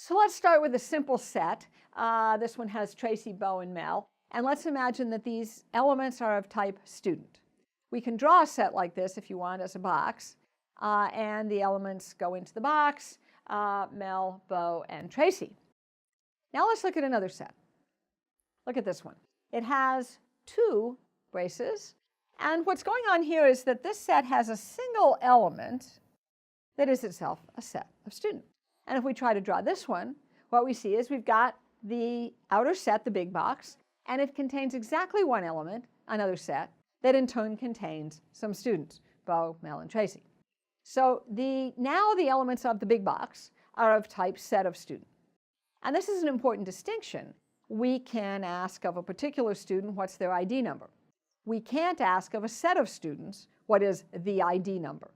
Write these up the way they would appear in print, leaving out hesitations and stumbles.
So let's start with a simple set. This one has Tracy, Bo, and Mel. And let's imagine that these elements are of type student. We can draw a set like this if you want as a box. And the elements go into the box, Mel, Bo, and Tracy. Now let's look at another set. Look at this one. It has two braces. And what's going on here is that this set has a single element that is itself a set of student. And if we try to draw this one, what we see is we've got the outer set, the big box, and it contains exactly one element, another set, that in turn contains some students, Bo, Mel, and Tracy. So now the elements of the big box are of type set of student. And this is an important distinction. We can ask of a particular student what's their ID number. We can't ask of a set of students what is the ID number.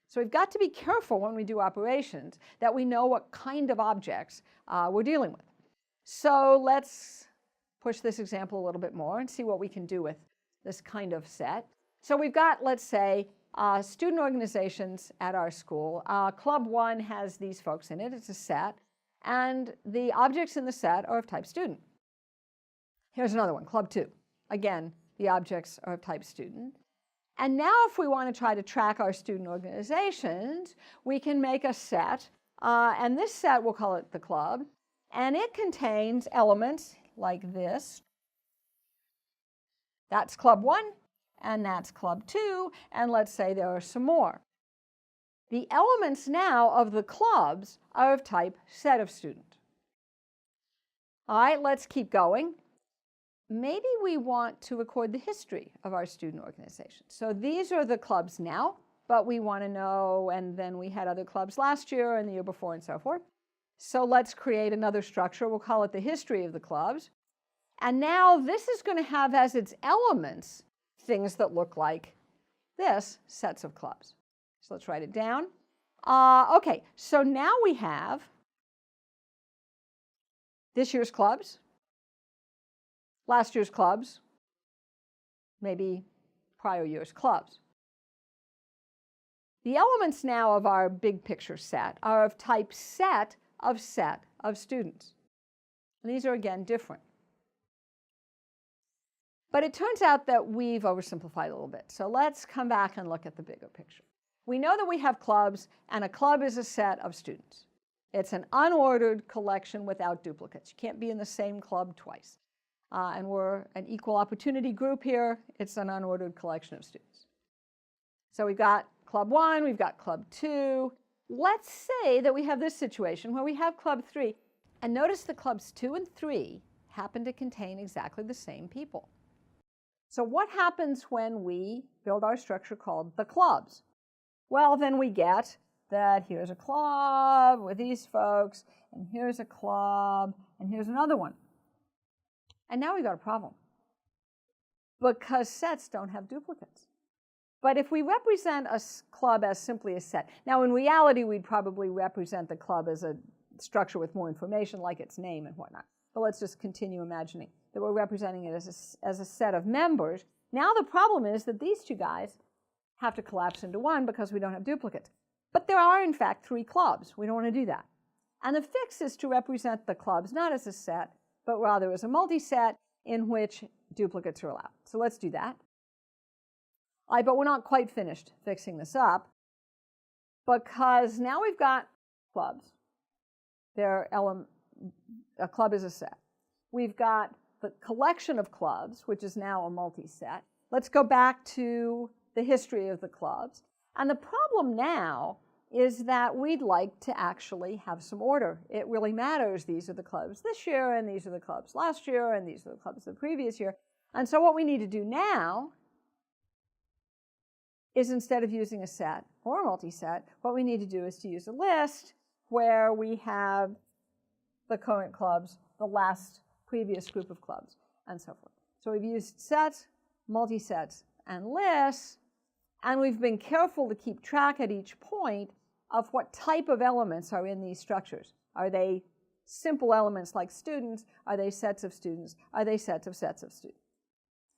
So we've got to be careful when we do operations that we know what kind of objects we're dealing with. So let's push this example a little bit more and see what we can do with this kind of set. So we've got, let's say, student organizations at our school. Club 1 has these folks in it. It's a set. And the objects in the set are of type student. Here's another one, Club 2. Again, the objects are of type student. And now if we want to try to track our student organizations, we can make a set. And this set, we'll call it the club. And it contains elements like this. That's Club 1, and that's Club 2. And let's say there are some more. The elements now of the clubs are of type set of student. All right, let's keep going. Maybe we want to record the history of our student organization. So these are the clubs now, but we want to know, and then we had other clubs last year and the year before and so forth. So let's create another structure. We'll call it the history of the clubs. And now this is going to have as its elements things that look like this, sets of clubs. So let's write it down. Okay, so now we have this year's clubs, last year's clubs, maybe prior year's clubs. The elements now of our big picture set are of type set of students. And these are, again, different. But it turns out that we've oversimplified a little bit. So let's come back and look at the bigger picture. We know that we have clubs, and a club is a set of students. It's an unordered collection without duplicates. You can't be in the same club twice. And we're an equal opportunity group here. It's an unordered collection of students. So we've got Club 1, we've got Club 2. Let's say that we have this situation where we have Club 3. And notice the Clubs 2 and 3 happen to contain exactly the same people. So what happens when we build our structure called the clubs? Well, then we get that here's a club with these folks, and here's a club, and here's another one. And now we've got a problem, because sets don't have duplicates. But if we represent a club as simply a set, now in reality we'd probably represent the club as a structure with more information like its name and whatnot. But let's just continue imagining that we're representing it as a set of members. Now the problem is that these two guys have to collapse into one because we don't have duplicates. But there are, in fact, 3 clubs. We don't want to do that. And the fix is to represent the clubs not as a set, but rather as a multi-set in which duplicates are allowed. So let's do that. All right, but we're not quite finished fixing this up, because now we've got clubs. A club is a set. We've got the collection of clubs, which is now a multi-set. Let's go back to the history of the clubs. And the problem now is that we'd like to actually have some order. It really matters. These are the clubs this year, and these are the clubs last year, and these are the clubs the previous year. And so what we need to do now is, instead of using a set or a multi-set, what we need to do is to use a list where we have the current clubs, the previous group of clubs, and so forth. So we've used sets, multi-sets, and lists, and we've been careful to keep track at each point of what type of elements are in these structures. Are they simple elements like students? Are they sets of students? Are they sets of students?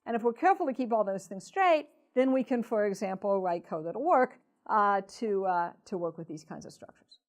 And if we're careful to keep all those things straight, then we can, for example, write code that'll work to work with these kinds of structures.